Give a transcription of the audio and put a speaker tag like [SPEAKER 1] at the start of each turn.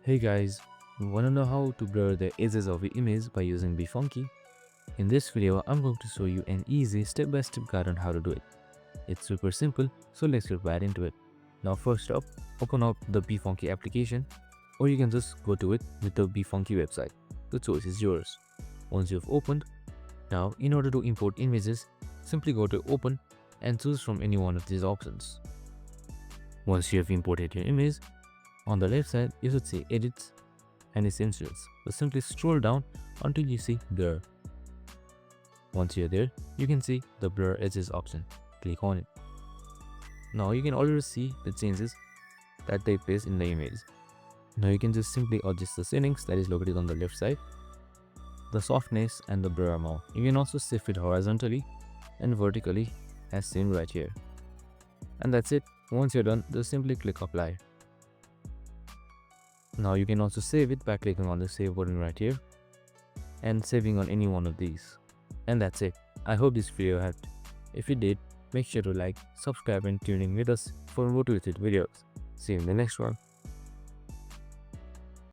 [SPEAKER 1] Hey guys, wanna know how to blur the edges of your image by using BeFunky? In this video, I'm going to show you an easy step-by-step guide on how to do it. It's super simple, so let's get right into it. Now first up, open up the BeFunky application, or you can just go to it with the BeFunky website. The choice is yours. Once you've opened, now in order to import images, simply go to open and choose from any one of these options. Once you have imported your image, on the left side, you should see Edits and Essentials. So simply scroll down until you see Blur. Once you're there, you can see the Blur Edges option. Click on it. Now you can already see the changes that take place in the image. Now you can just simply adjust the settings that is located on the left side, the softness and the blur amount. You can also shift it horizontally and vertically as seen right here. And that's it. Once you're done, just simply click Apply. Now you can also save it by clicking on the save button right here and saving on any one of these. And that's it. I hope this video helped. If it did, make sure to like, subscribe and tune in with us for more motivated videos. See you in the next one.